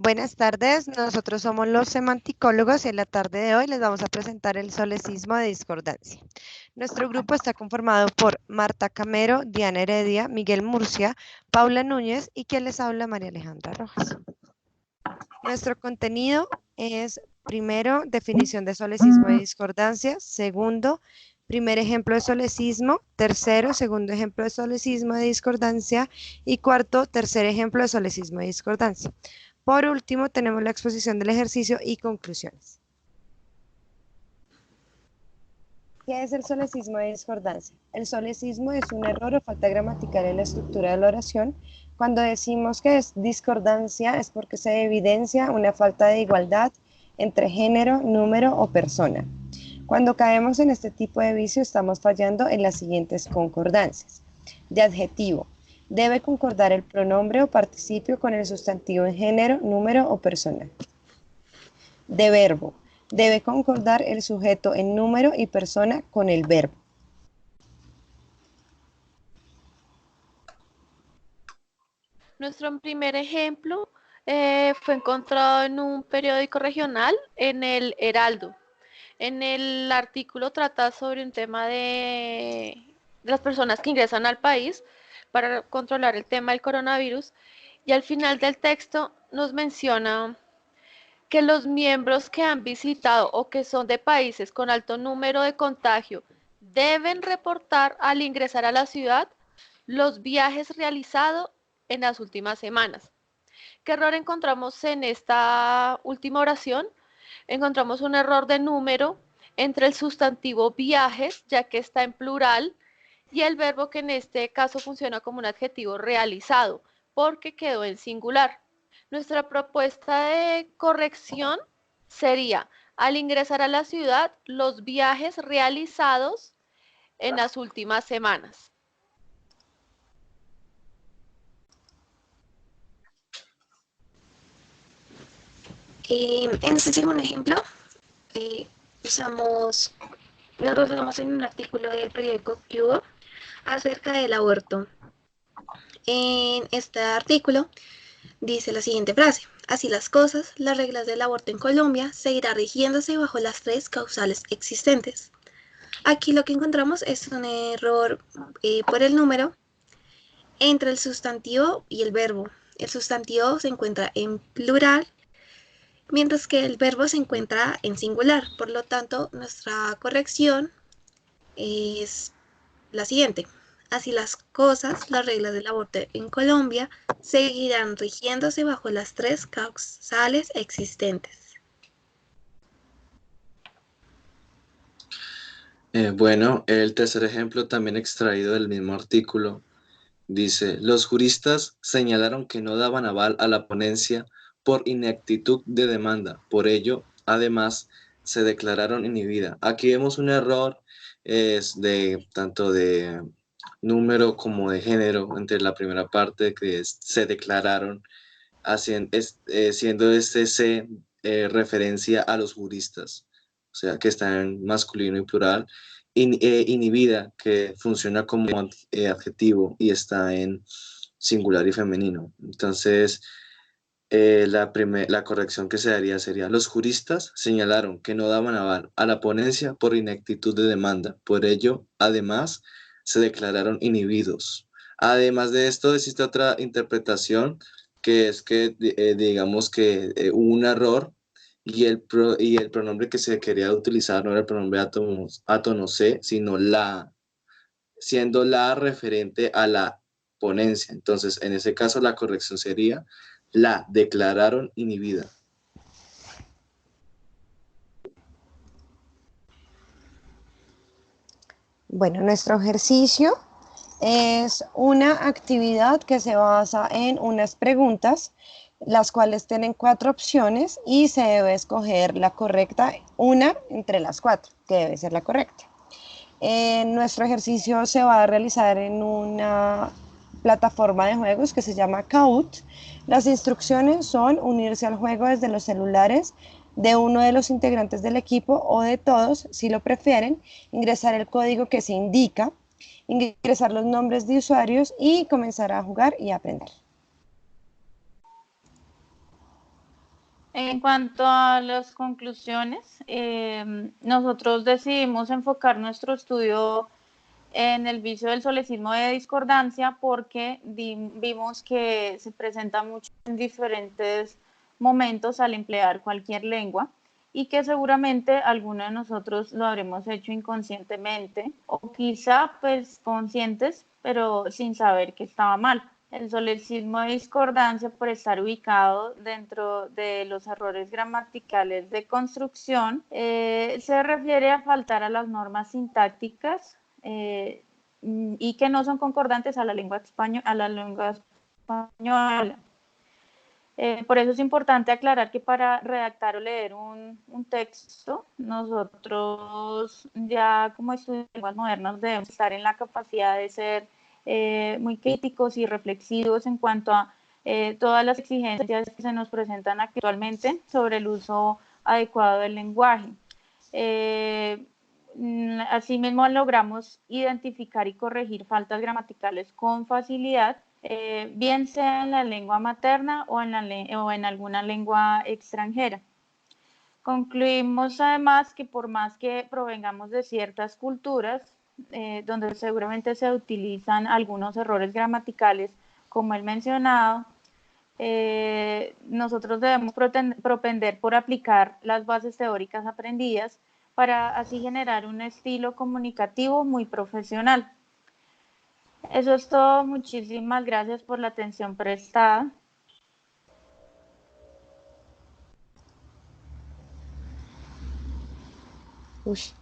Buenas tardes, nosotros somos los semanticólogos y en la tarde de hoy les vamos a presentar el solecismo de discordancia. Nuestro grupo está conformado por Marta Camero, Diana Heredia, Miguel Murcia, Paula Núñez y quien les habla, María Alejandra Rojas. Nuestro contenido es, primero, definición de solecismo y discordancia, segundo, primer ejemplo de solecismo, tercero, segundo ejemplo de solecismo de discordancia y cuarto, tercer ejemplo de solecismo de discordancia. Por último, tenemos la exposición del ejercicio y conclusiones. ¿Qué es el solecismo de discordancia? El solecismo es un error o falta gramatical en la estructura de la oración. Cuando decimos que es discordancia es porque se evidencia una falta de igualdad entre género, número o persona. Cuando caemos en este tipo de vicio estamos fallando en las siguientes concordancias. De adjetivo. Debe concordar el pronombre o participio con el sustantivo en género, número o persona. De verbo. Debe concordar el sujeto en número y persona con el verbo. Nuestro primer ejemplo fue encontrado en un periódico regional, en el Heraldo. En el artículo trata sobre un tema de las personas que ingresan al país para controlar el tema del coronavirus, y al final del texto nos menciona que los miembros que han visitado o que son de países con alto número de contagio deben reportar al ingresar a la ciudad los viajes realizados en las últimas semanas. ¿Qué error encontramos en esta última oración? Encontramos un error de número entre el sustantivo viajes, ya que está en plural, y el verbo, que en este caso funciona como un adjetivo realizado, porque quedó en singular. Nuestra propuesta de corrección sería: al ingresar a la ciudad, los viajes realizados en las últimas semanas. En este segundo ejemplo, nos basamos en un artículo del periódico que hubo acerca del aborto. En este artículo dice la siguiente frase: así las cosas, las reglas del aborto en Colombia seguirá rigiéndose bajo las tres causales existentes. Aquí lo que encontramos es un error por el número entre el sustantivo y el verbo. El sustantivo se encuentra en plural, mientras que el verbo se encuentra en singular. Por lo tanto, nuestra corrección es la siguiente: así las cosas, las reglas del aborto en Colombia seguirán rigiéndose bajo las tres causales existentes. Bueno, el tercer ejemplo, también extraído del mismo artículo, dice: los juristas señalaron que no daban aval a la ponencia por ineptitud de demanda. Por ello, además, se declararon inhibida. Aquí vemos un error tanto de número como de género entre la primera parte, que se declararon, siendo este se referencia a los juristas, o sea, que está en masculino y plural. Inhibida, que funciona como adjetivo y está en singular y femenino. Entonces, la corrección que se daría sería: los juristas señalaron que no daban aval a la ponencia por ineptitud de demanda. Por ello, además, se declararon inhibidos. Además de esto, existe otra interpretación, que es que digamos que hubo un error y el pronombre que se quería utilizar no era el pronombre átono se, sino la, siendo la referente a la ponencia. Entonces, en ese caso, la corrección sería: la declararon inhibida. Bueno, nuestro ejercicio es una actividad que se basa en unas preguntas, las cuales tienen 4 opciones y se debe escoger la correcta, una entre las 4, que debe ser la correcta. Nuestro ejercicio se va a realizar en una plataforma de juegos que se llama Kahoot. Las instrucciones son unirse al juego desde los celulares de uno de los integrantes del equipo o de todos, si lo prefieren, ingresar el código que se indica, ingresar los nombres de usuarios y comenzar a jugar y aprender. En cuanto a las conclusiones, nosotros decidimos enfocar nuestro estudio en el vicio del solecismo de discordancia porque vimos que se presenta mucho en diferentes momentos al emplear cualquier lengua y que seguramente alguno de nosotros lo habremos hecho inconscientemente o quizá pues conscientes, pero sin saber que estaba mal. El solecismo de discordancia, por estar ubicado dentro de los errores gramaticales de construcción, se refiere a faltar a las normas sintácticas y que no son concordantes a la lengua española. Por eso es importante aclarar que para redactar o leer un texto, nosotros ya como estudiantes de lenguas modernas debemos estar en la capacidad de ser muy críticos y reflexivos en cuanto a todas las exigencias que se nos presentan actualmente sobre el uso adecuado del lenguaje. Asimismo, logramos identificar y corregir faltas gramaticales con facilidad, bien sea en la lengua materna o en alguna lengua extranjera. Concluimos además que por más que provengamos de ciertas culturas, donde seguramente se utilizan algunos errores gramaticales, como el mencionado, nosotros debemos propender por aplicar las bases teóricas aprendidas para así generar un estilo comunicativo muy profesional. Eso es todo. Muchísimas gracias por la atención prestada. Uy.